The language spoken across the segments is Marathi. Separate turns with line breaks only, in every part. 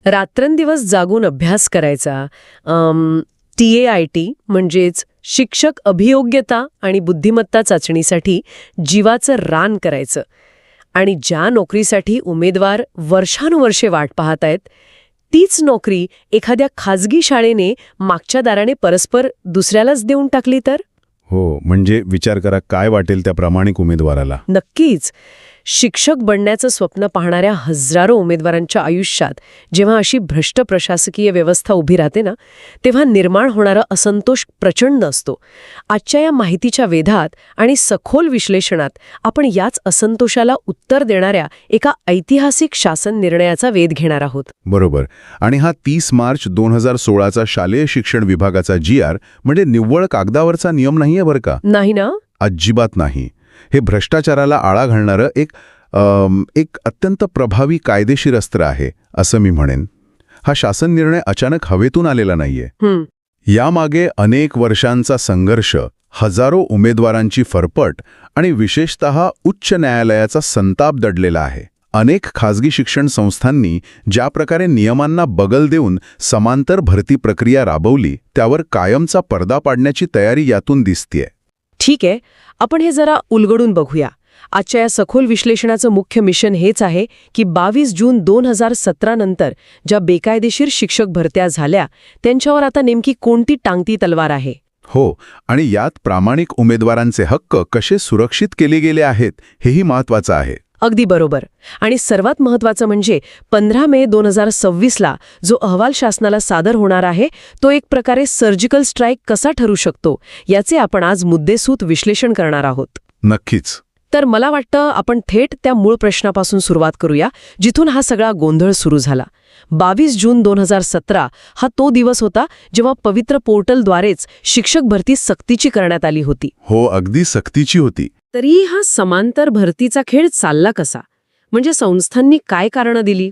रात्रंदिवस जागून अभ्यास करायचा, TAIT म्हणजेच शिक्षक अभियोग्यता आणि बुद्धिमत्ता चाचणीसाठी जीवाचं रान करायचं. आणि ज्या नोकरीसाठी उमेदवार वर्षानुवर्षे वाट पाहतायत, तीच नोकरी एखाद्या खाजगी शाळेने मागच्या दाराने परस्पर दुसऱ्यालाच देऊन टाकली तर?
हो, म्हणजे विचार करा काय वाटेल त्या प्रामाणिक उमेदवाराला.
नक्कीच. शिक्षक बनण्याचं स्वप्न पाहणाऱ्या हजारो उमेदवारांच्या आयुष्यात जेव्हा अशी भ्रष्ट प्रशासकीय व्यवस्था उभी राहते ना, तेव्हा निर्माण होणारा असंतोष प्रचंड असतो. आजच्या या माहितीच्या वेधात आणि सखोल विश्लेषणात आपण याच असंतोषाला उत्तर देणाऱ्या एका ऐतिहासिक शासन निर्णयाचा वेध घेणार आहोत.
बरोबर. आणि हा 30 मार्च 2016चा शालेय शिक्षण विभागाचा GR म्हणजे निव्वळ कागदावरचा नियम नाहीये बरं का.
नाही ना?
अजिबात नाही. हे भ्रष्टाचाराला आळा घालणारं एक अत्यंत प्रभावी कायदेशीर अस्त्र आहे असं मी म्हणेन. हा शासन निर्णय अचानक हवेतून आलेला नाहीये. यामागे अनेक वर्षांचा संघर्ष, हजारो उमेदवारांची फरफट आणि विशेषतः उच्च न्यायालयाचा संताप दडलेला आहे. अनेक खाजगी शिक्षण संस्थांनी ज्या प्रकारे नियमांना बगल देऊन समांतर भरती प्रक्रिया राबवली, त्यावर कायमचा पडदा पाडण्याची तयारी यातून दिसतेय.
ठीक आहे, आपण हे जरा उलगडून बघूया. आजच्या या सखोल विश्लेषणाचं मुख्य मिशन हेच आहे की 22 जून 2017 नंतर ज्या बेकायदेशीर शिक्षक भरत्या झाल्या, त्यांच्यावर आता नेमकी कोणती टांगती तलवार आहे.
हो, आणि यात प्रामाणिक उमेदवारांचे हक्क कसे सुरक्षित केले गेले आहेत हेही महत्त्वाचं आहे.
अगदी बरोबर. आणि सर्वात महत्त्वाचं म्हणजे 15 मे 2026ला जो अहवाल शासनाला सादर होणार आहे, तो एक प्रकारे सर्जिकल स्ट्राईक कसा ठरू शकतो याचे आपण आज मुद्देसूद विश्लेषण करणार आहोत.
नक्कीच.
तर मला वाटतं आपण थेट त्या मूळ प्रश्नापासून सुरुवात करूया, जिथून हा सगळा गोंधळ सुरू झाला. 22 जून 2017 हा तो दिवस होता जेव्हा पवित्र पोर्टलद्वारेच शिक्षक भरती सक्तीची करण्यात आली होती.
हो, अगदी सक्तीची होती.
तरी हा समांतर भरतीचा खेळ चालला कसा? म्हणजे संस्थांनी काय कारणं दिली?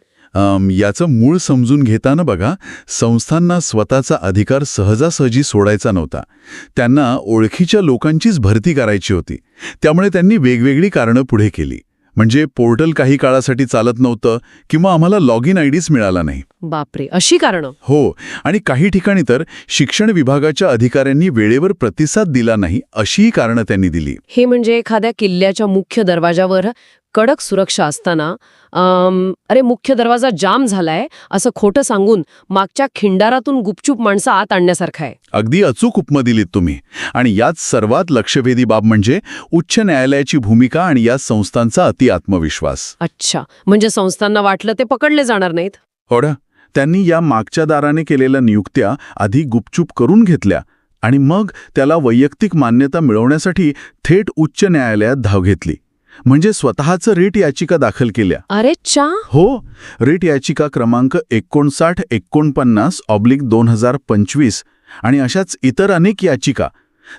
याचं मूळ समजून घेताना बघा, संस्थांना स्वतःचा अधिकार सहजासहजी सोडायचा नव्हता. त्यांना ओळखीच्या लोकांचीच भरती करायची होती. त्यामुळे त्यांनी वेगवेगळी कारणं पुढे केली. म्हणजे पोर्टल काही काळासाठी चालत नव्हतं किंवा आम्हाला लॉग इन आयडीच मिळाला नाही.
बापरे, अशी कारणं?
हो, आणि काही ठिकाणी तर शिक्षण विभागाच्या अधिकाऱ्यांनी वेळेवर प्रतिसाद दिला नाही अशीही कारणं त्यांनी दिली.
हे म्हणजे एखाद्या किल्ल्याच्या मुख्य दरवाजावर कडक सुरक्षा असताना अरे मुख्य दरवाजा जाम झालाय असं खोटं सांगून मागच्या खिंडारातून गुपचूप माणसं आत आणण्यासारखं आहे.
अगदी अचूक उपमा दिलीत तुम्ही. आणि यात सर्वात लक्षवेधी बाब म्हणजे उच्च न्यायालयाची भूमिका आणि या संस्थांचा अतिआत्मविश्वास.
अच्छा, म्हणजे संस्थांना वाटलं ते पकडले जाणार नाहीत.
हो ना. त्यांनी या मागच्या दाराने केलेल्या नियुक्त्या आधी गुपचूप करून घेतल्या आणि मग त्याला वैयक्तिक मान्यता मिळवण्यासाठी थेट उच्च न्यायालयात धाव घेतली. म्हणजे स्वतःचं रिट याचिका दाखल केल्या.
अरे चा?
हो, रिट याचिका क्रमांक 59-49/2025 आणि अशाच इतर अनेक याचिका.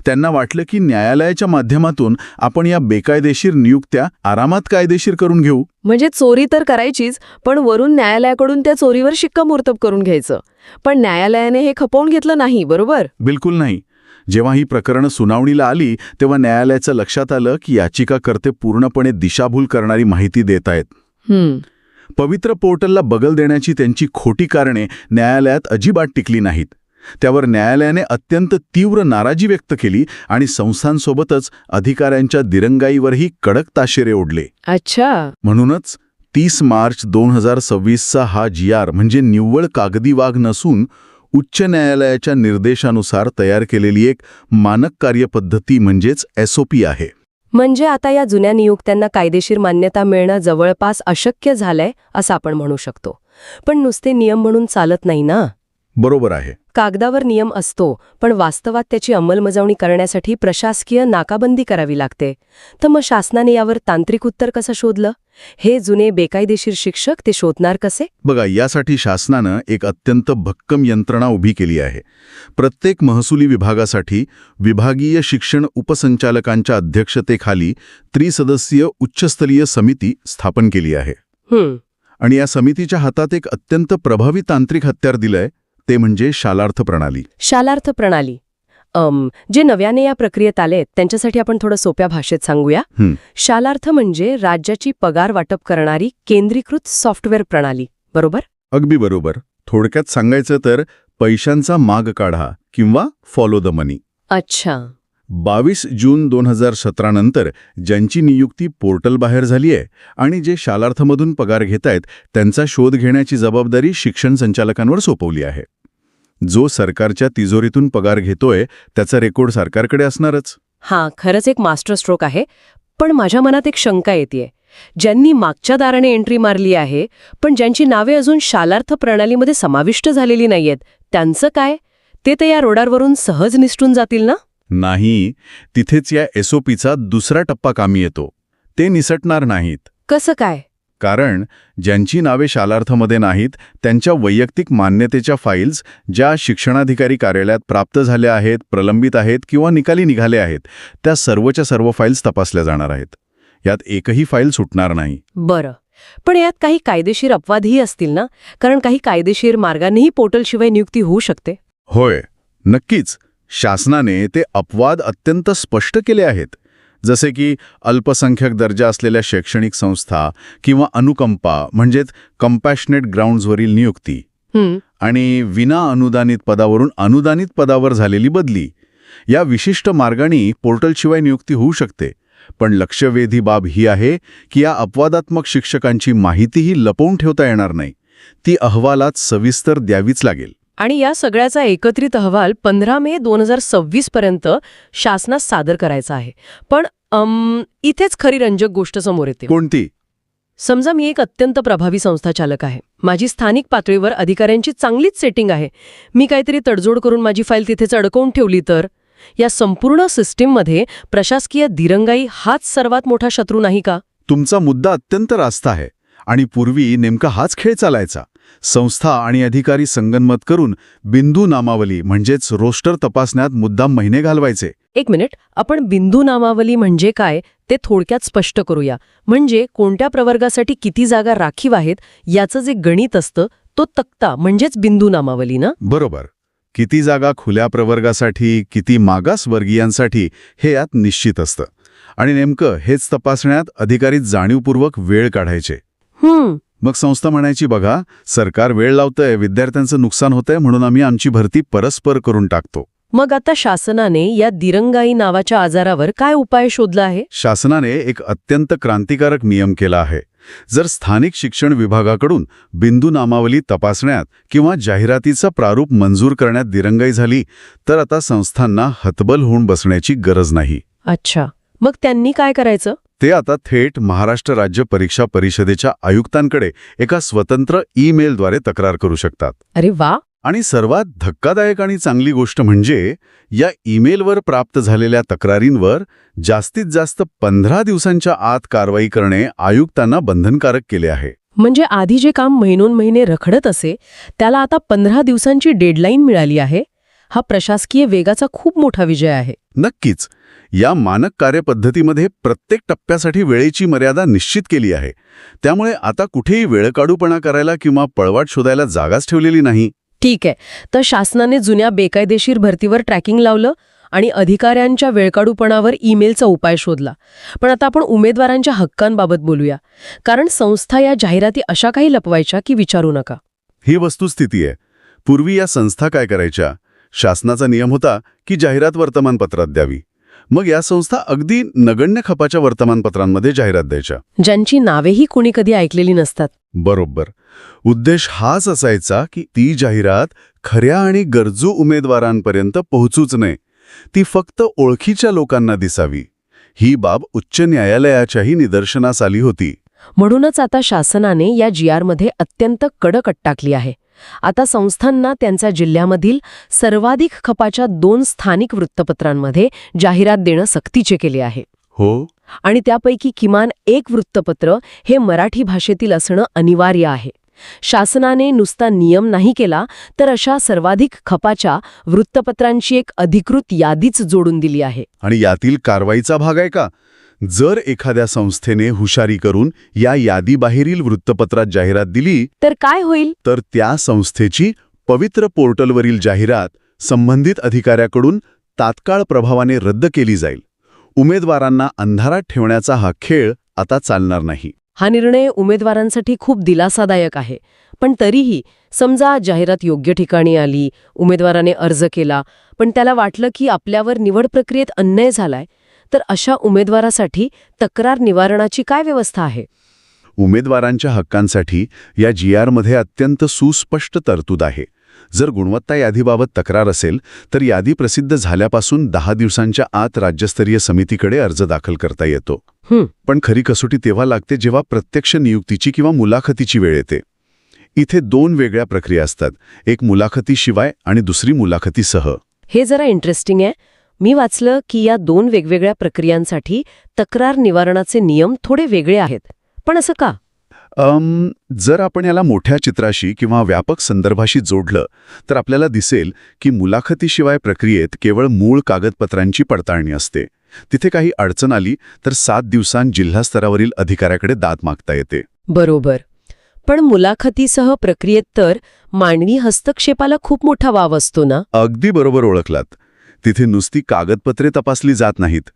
त्यांना वाटलं की न्यायालयाच्या माध्यमातून आपण या बेकायदेशीर नियुक्त्या आरामात कायदेशीर करून घेऊ.
म्हणजे चोरी तर करायचीच, पण वरून न्यायालयाकडून त्या चोरीवर शिक्कामोर्तब करून घ्यायचं. पण न्यायालयाने हे खपवून घेतलं नाही, बरोबर?
बिलकुल नाही. जेव्हा ही प्रकरणं सुनावणीला आली तेव्हा न्यायालयाचं लक्षात आलं की याचिकाकर्ते पूर्णपणे दिशाभूल करणारी माहिती देत आहेत. पवित्र पोर्टलला बगल देण्याची त्यांची खोटी कारणे न्यायालयात अजिबात टिकली नाहीत. त्यावर न्यायालयाने अत्यंत तीव्र नाराजी व्यक्त केली आणि संस्थांसोबतच अधिकाऱ्यांच्या दिरंगाईवरही कडक ताशेरे ओढले.
अच्छा.
म्हणूनच 30 मार्च 2026चा हा GR म्हणजे निव्वळ कागदी वाघ नसून उच्च न्यायालयाच्या निर्देशानुसार तयार केलेली एक मानक कार्यपद्धती म्हणजेच SOP आहे.
म्हणजे आता या जुन्या नियुक्त्यांना कायदेशीर मान्यता मिळणं जवळपास अशक्य झालंय असं आपण म्हणू शकतो. पण नुसते नियम म्हणून चालत नाही ना?
बरोबर आहे.
कागदावर नियम असतो, पण वास्तवात त्याची अंमलबजावणी करण्यासाठी प्रशासकीय नाकाबंदी करावी लागते. तर मग शासनाने यावर तांत्रिक उत्तर कसं शोधलं? हे जुने बेकायदेशीर शिक्षक ते शोधणार कसे?
बघा, यासाठी शासनानं एक अत्यंत भक्कम यंत्रणा उभी केली आहे. प्रत्येक महसुली विभागासाठी विभागीय शिक्षण उपसंचालकांच्या अध्यक्षतेखाली त्रिसदस्यीय उच्चस्तरीय समिती स्थापन केली आहे. आणि या समितीच्या हातात एक अत्यंत प्रभावी तांत्रिक हत्यार दिलंय, ते म्हणजे शालार्थ प्रणाली.
शालार्थ प्रणाली जे नव्याने या प्रक्रियेत आलेत त्यांच्यासाठी आपण थोडं सोप्या भाषेत सांगूया. शालार्थ म्हणजे राज्याची पगार वाटप करणारी केंद्रीकृत सॉफ्टवेअर प्रणाली, बरोबर?
अगदी बरोबर. थोडक्यात सांगायचं तर पैशांचा माग काढा किंवा फॉलो द मनी.
अच्छा.
22 जून 2017 नंतर ज्यांची नियुक्ती पोर्टलबाहेर झाली आहे आणि जे शालार्थमधून पगार घेतायत त्यांचा शोध घेण्याची जबाबदारी शिक्षण संचालकांवर सोपवली आहे. जो सरकारच्या तिजोरीतून पगार घेतोय त्याचा रेकॉर्ड सरकारकडे असणारच.
हां, खरंच एक मास्टर स्ट्रोक आहे. पण माझ्या मनात एक शंका येतेय. ज्यांनी मागच्या दाराने एंट्री मारली आहे, पण ज्यांची नावे अजून शालार्थ प्रणालीमध्ये समाविष्ट झालेली नाहीयेत, त्यांचं काय? ते तर या रोडारवरून सहज निसटून जातील ना?
नाही, तिथेच या SOPचा दुसरा टप्पा कामी येतो. ते निसटणार नाहीत.
कसं काय?
कारण ज्यांची नावे शालार्थमध्ये नाहीत त्यांच्या वैयक्तिक मान्यतेच्या फाईल्स ज्या शिक्षणाधिकारी कार्यालयात प्राप्त झाल्या आहेत, प्रलंबित आहेत किंवा निकाली निघाले आहेत, त्या सर्वच्या सर्व फाईल्स तपासल्या जाणार आहेत. यात एकही फाईल सुटणार नाही.
बरं. पण यात काही कायदेशीर अपवादही असतील ना? कारण काही कायदेशीर मार्गानेही पोर्टलशिवाय नियुक्ती होऊ शकते.
होय, नक्कीच. शासनाने ते अपवाद अत्यंत स्पष्ट केले आहेत. जसे की अल्पसंख्याक दर्जा असलेल्या शैक्षणिक संस्था किंवा अनुकंपा म्हणजेच कंपॅशनेट ग्राउंड्सवरील नियुक्ती आणि विना अनुदानित पदावरून अनुदानित पदावर झालेली बदली. या विशिष्ट मार्गाने पोर्टलशिवाय नियुक्ती होऊ शकते. पण लक्षवेधी बाब ही आहे की या अपवादात्मक शिक्षकांची माहितीही लपवून ठेवता येणार नाही. ती अहवालात सविस्तर द्यावीच लागेल.
आणि या सगळ्याचा एकत्रित अहवाल 15 मे 2026 पर्यंत शासनास सादर करायचा आहे. पण इथेच खरी रंजक गोष्ट समोर येते.
कोणती?
समजा मी एक अत्यंत प्रभावी संस्था चालक आहे. माझी स्थानिक पातळीवर अधिकाऱ्यांची चांगलीच सेटिंग आहे. मी काहीतरी तडजोड करून माझी फाईल तिथेच अडकवून ठेवली तर? या संपूर्ण सिस्टीममध्ये प्रशासकीय दिरंगाई हाच सर्वात मोठा शत्रू नाही का?
तुमचा मुद्दा अत्यंत रास्त आहे. आणि पूर्वी नेमका हाच खेळ चालायचा. संस्था आणि अधिकारी संगनमत करून बिंदू नामावली म्हणजेच रोस्टर तपासण्यात मुद्दाम महिने घालवायचे.
एक मिनिट, आपण बिंदू नामावली म्हणजे काय ते थोडक्यात स्पष्ट करूया. म्हणजे कोणत्या प्रवर्गासाठी किती जागा राखीव आहेत याचं जे गणित असतं तो तक्ता म्हणजेच बिंदू नामावली ना?
बरोबर. किती जागा खुल्या प्रवर्गासाठी, किती मागासवर्गीयांसाठी हे यात निश्चित असतं. आणि नेमकं हेच तपासण्यात अधिकारी जाणीवपूर्वक वेळ काढायचे. मग संस्था म्हणायची, बघा, सरकार वेळ लावतंय, विद्यार्थ्यांचं नुकसान होतंय, म्हणून आम्ही आमची भरती परस्पर करून टाकतो.
मग आता शासनाने या दिरंगाई नावाच्या आजारावर काय उपाय शोधला आहे?
शासनाने एक अत्यंत क्रांतिकारक नियम केला आहे. जर स्थानिक शिक्षण विभागाकडून बिंदू नामावली तपासण्यात किंवा जाहिरातीचा प्रारूप मंजूर करण्यात दिरंगाई झाली तर आता संस्थांना हतबल होऊन बसण्याची गरज नाही.
अच्छा, मग त्यांनी काय करायचं?
ते आता थेट महाराष्ट्र राज्य परीक्षा परिषदेच्या आयुक्तांकडे एका स्वतंत्र ईमेलद्वारे तक्रार करू शकतात.
अरे वा.
आणि सर्वात धक्कादायक आणि चांगली गोष्ट म्हणजे या ईमेलवर प्राप्त झालेल्या तक्रारींवर जास्तीत जास्त 15 दिवसांच्या आत कारवाई करणे आयुक्तांना बंधनकारक केले आहे.
म्हणजे आधी जे काम महिनोन-महिने रखडत असे त्याला आता 15 दिवसांची डेडलाईन मिळाली आहे. हा प्रशासकीय वेगाचा खूप मोठा विजय आहे.
नक्कीच. या मानक कार्यपद्धतीमध्ये प्रत्येक टप्प्यासाठी वेळेची मर्यादा निश्चित केली आहे. त्यामुळे आता कुठेही वेळकाढूपणा करायला किंवा पळवाट शोधायला जागाच ठेवलेली नाही.
ठीक आहे. तर शासनाने जुन्या बेकायदेशीर भरतीवर ट्रॅकिंग लावलं आणि अधिकाऱ्यांच्या वेळकाढूपणावर ईमेलचा उपाय शोधला. पण आता आपण उमेदवारांच्या हक्कांबाबत बोलूया. कारण संस्था या जाहिराती अशा काही लपवायच्या की विचारू नका.
ही वस्तुस्थिती आहे. पूर्वी या संस्था काय करायच्या? शासनाचा नियम होता की जाहिरात वर्तमानपत्रात द्यावी. मग या संस्था अगदी नगण्य खपाच्या वर्तमानपत्रांमध्ये जाहिरात द्यायच्या,
ज्यांची नावेही कोणी कधी ऐकलेली नसतात.
बरोबर. उद्देश हाच असायचा की ती जाहिरात खऱ्या आणि गरजू उमेदवारांपर्यंत पोहोचूच नये. ती फक्त ओळखीच्या लोकांना दिसावी. ही बाब उच्च न्यायालयाच्याही निदर्शनास आली होती.
म्हणूनच आता शासनाने या GRमध्ये अत्यंत कडक अट टाकली आहे. आता संस्थांना त्यांच्या जिल्ह्यामधील सर्वाधिक खपाच्या 2 स्थानिक वृत्तपत्रांमध्ये जाहिरात देणं सक्तीचे केले आहे.
हो.
आणि त्यापैकी किमान एक वृत्तपत्र हे मराठी भाषेतील असणं अनिवार्य आहे. शासनाने नुसता नियम नाही केला तर अशा सर्वाधिक खपाच्या वृत्तपत्रांची एक अधिकृत यादीच जोडून दिली आहे.
आणि यातील कारवाईचा भाग आहे का? जर एखाद्या संस्थेने हुशारी करून या यादीबाहेरील वृत्तपत्रात जाहिरात दिली
तर काय होईल?
तर त्या संस्थेची पवित्र पोर्टलवरील जाहिरात संबंधित अधिकाऱ्याकडून तात्काळ प्रभावाने रद्द केली जाईल. उमेदवारांना अंधारात ठेवण्याचा हा खेळ आता चालणार नाही.
हा निर्णय उमेदवारांसाठी खूप दिलासादायक आहे. पण तरीही समजा जाहिरात योग्य ठिकाणी आली, उमेदवाराने अर्ज केला, पण त्याला वाटलं की आपल्यावर निवड प्रक्रियेत अन्याय झालाय, तर अशा उमेदवारासाठी तक्रार निवारणाची काय व्यवस्था आहे?
उमेदवारांच्या हक्कांसाठी या GR मध्ये अत्यंत सुस्पष्ट तरतूद आहे. जर गुणवत्ता यादीबाबत तक्रार असेल तर यादी प्रसिद्ध झाल्यापासून 10 दिवसांच्या आत राज्यस्तरीय समितीकडे अर्ज दाखल करता येतो. पण खरी कसोटी तेव्हा लागते जेव्हा प्रत्यक्ष नियुक्तीची किंवा मुलाखतीची वेळ येते. इथे 2 वेगळ्या प्रक्रिया असतात, एक मुलाखतीशिवाय आणि दुसरी मुलाखतीसह.
हे जरा इंटरेस्टिंग आहे. मी वाचलं की या 2 वेगवेगळ्या प्रक्रियांसाठी तक्रार निवारणाचे नियम थोडे वेगळे आहेत. पण असं का?
जर आपण याला मोठ्या चित्राशी किंवा व्यापक संदर्भाशी जोडलं तर आपल्याला दिसेल की मुलाखतीशिवाय प्रक्रियेत केवळ मूळ कागदपत्रांची पडताळणी असते. तिथे काही अडचण आली तर 7 दिवसांत जिल्हा स्तरावरील अधिकाऱ्याकडे दाद मागता येते.
बरोबर. पण मुलाखतीसह प्रक्रियेत तर मानवी हस्तक्षेपाला खूप मोठा वाव असतो ना?
अगदी बरोबर ओळखलात. तिथे नुसती कागदपत्रे तपासली जात नाहीत.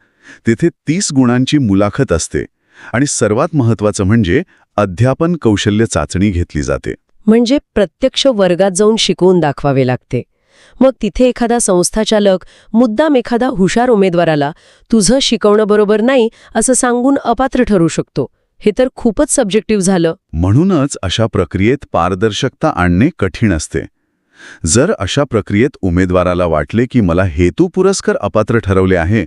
तिथे 30 गुणांची मुलाखत असते आणि सर्वात महत्त्वाचं म्हणजे अध्यापन कौशल्य चाचणी घेतली जाते.
म्हणजे प्रत्यक्ष वर्गात जाऊन शिकवून दाखवावे लागते. मग तिथे एखादा संस्थाचालक मुद्दाम एखादा हुशार उमेदवाराला तुझं शिकवणं बरोबर नाही असं सांगून अपात्र ठरू शकतो. हे तर खूपच सब्जेक्टिव्ह झालं.
म्हणूनच अशा प्रक्रियेत पारदर्शकता आणणे कठीण असते. जर अशा प्रक्रियेत उमेदवाराला वाटले की मला हेतुपुरस्सर अपात्र ठरवले आहे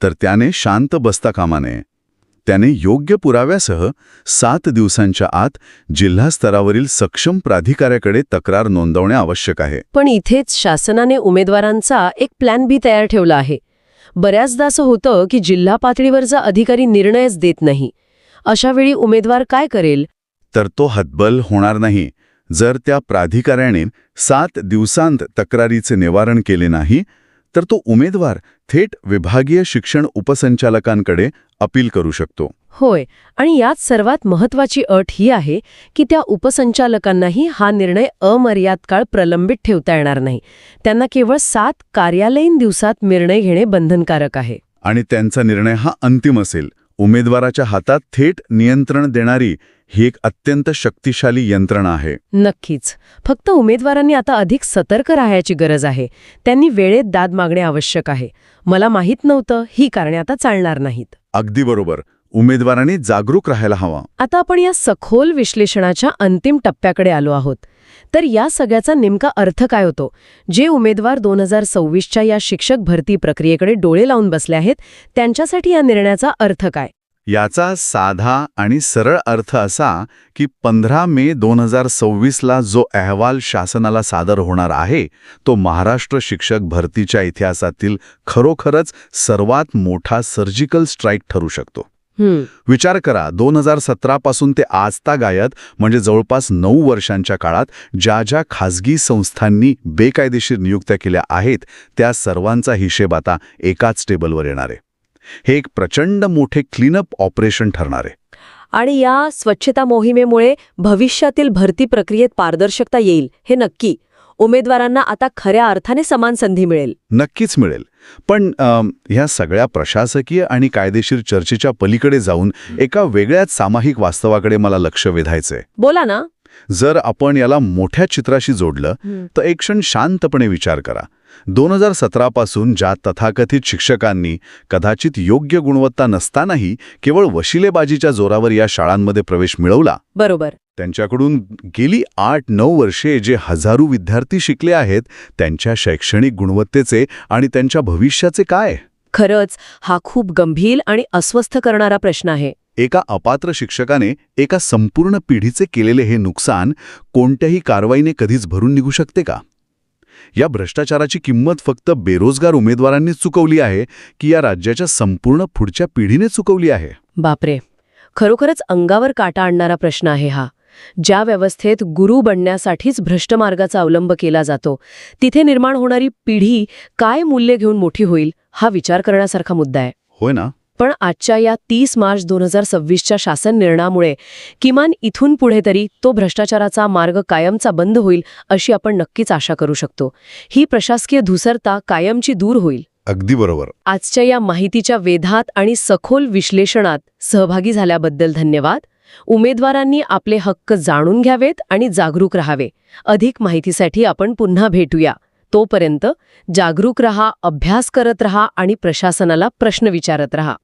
तर त्याने शांत बसता कामा नये. त्याने योग्य पुराव्यासह 7 दिवसांच्या आत जिल्हा स्तरावरील सक्षम प्राधिकाऱ्याकडे तक्रार नोंदवणे आवश्यक आहे.
पण इथेच शासनाने उमेदवारांचा एक प्लॅन बी तयार ठेवला आहे. बऱ्याचदा असं होतं की जिल्हा पातळीवरचा अधिकारी निर्णयच देत नाही. अशा वेळी उमेदवार काय करेल?
तर तो हतबल होणार नाही. जर त्या प्राधिकाऱ्याने 7 दिवसांत तक्रारीचे निवारण केले नाही तर तो उमेदवार थेट विभागीय शिक्षण उपसंचालकांकडे अपील करू शकतो.
होय. आणि यात सर्वात महत्त्वाची अट ही आहे की त्या उपसंचालकांनाही हा निर्णय अमर्याद काळ प्रलंबित ठेवता येणार नाही. त्यांना केवळ 7 कार्यालयीन दिवसात निर्णय घेणे बंधनकारक आहे.
आणि त्यांचा निर्णय हा अंतिम असेल. उमेदवाराच्या हातात थेट नियंत्रण देणारी ही एक अत्यंत शक्तिशाली यंत्रणा आहे.
नक्कीच. फक्त उमेदवारांनी आता अधिक सतर्क राहायची गरज आहे. त्यांनी वेळेत दाद मागणे आवश्यक आहे. मला माहीत नव्हतं ही कारणे आता चालणार नाहीत.
अगदी बरोबर. उमेदवारांनी जागरूक राहायला हवा.
आता आपण या सखोल विश्लेषणाच्या अंतिम टप्प्याकडे आलो आहोत. तर या सगळ्याचा नेमका अर्थ काय होतो? जे उमेदवार 2026च्या या शिक्षक भरती प्रक्रियेकडे डोळे लावून बसले आहेत त्यांच्यासाठी या निर्णयाचा अर्थ काय?
याचा साधा आणि सरळ अर्थ असा की 15 मे 2026ला जो अहवाल शासनाला सादर होणार आहे तो महाराष्ट्र शिक्षक भरतीच्या इतिहासातील खरोखरच सर्वात मोठा सर्जिकल स्ट्राईक ठरू शकतो. विचार करा, 2017 पासून ते आजतागायत म्हणजे जवळपास 9 वर्षांच्या काळात ज्या ज्या खासगी संस्थांनी बेकायदेशीर नियुक्त्या केल्या आहेत त्या सर्वांचा हिशेब आता एकाच टेबलवर येणार आहे. हे एक प्रचंड मोठे क्लीनअप ऑपरेशन ठरणार आहे.
आणि या स्वच्छता मोहिमेमुळे भविष्यातील भरती प्रक्रियेत पारदर्शकता येईल हे नक्की. उमेदवारांना आता खऱ्या अर्थाने समान संधी मिळेल.
नक्कीच मिळेल. पण ह्या सगळ्या प्रशासकीय आणि कायदेशीर चर्चेच्या पलीकडे जाऊन एका वेगळ्याच सामाजिक वास्तवाकडे मला लक्ष वेधायचंय.
बोला ना.
जर आपण याला मोठ्या चित्राशी जोडलं तर एक क्षण शांतपणे विचार करा. 2017 पासून ज्या तथाकथित शिक्षकांनी कदाचित योग्य गुणवत्ता नसतानाही केवळ वशिलेबाजीच्या जोरावर या शाळांमध्ये प्रवेश मिळवला,
बरोबर,
त्यांच्याकडून गेली 8-9 वर्षे जे हजारो विद्यार्थी शिकले आहेत त्यांच्या शैक्षणिक गुणवत्तेचे आणि त्यांच्या भविष्याचे काय?
खरंच हा खूप गंभीर आणि अस्वस्थ करणारा प्रश्न आहे.
एका अपात्र शिक्षकाने एका संपूर्ण पिढीचे केलेले हे नुकसान कोणत्याही कारवाईने कधीच भरून निघू शकते का? या भ्रष्टाचाराची किंमत फक्त बेरोजगार उमेदवारांनीच चुकवली आहे की या राज्याच्या संपूर्ण पुढच्या पिढीने चुकवली आहे?
बापरे, खरोखरच अंगावर काटा आणणारा प्रश्न आहे हा. ज्या व्यवस्थेत गुरु बनण्यासाठीच भ्रष्ट मार्गाचा अवलंब केला जातो तिथे निर्माण होणारी पिढी काय मूल्य घेऊन मोठी होईल हा विचार करण्यासारखा मुद्दा आहे.
होय ना.
पण आजच्या या 30 मार्च 2026च्या शासन निर्णयामुळे किमान इथून पुढे तरी तो भ्रष्टाचाराचा मार्ग कायमचा बंद होईल अशी आपण नक्कीच आशा करू शकतो. ही प्रशासकीय धुसरता कायमची दूर होईल.
अगदी बरोबर.
आजच्या या माहितीच्या वेधात आणि सखोल विश्लेषणात सहभागी झाल्याबद्दल धन्यवाद. उमेदवारांनी आपले हक्क जाणून घ्यावेत आणि जागरूक राहावे. अधिक माहितीसाठी आपण पुन्हा भेटूया. तोपर्यंत जागरूक रहा, अभ्यास करत रहा आणि प्रशासनाला प्रश्न विचारत रहा.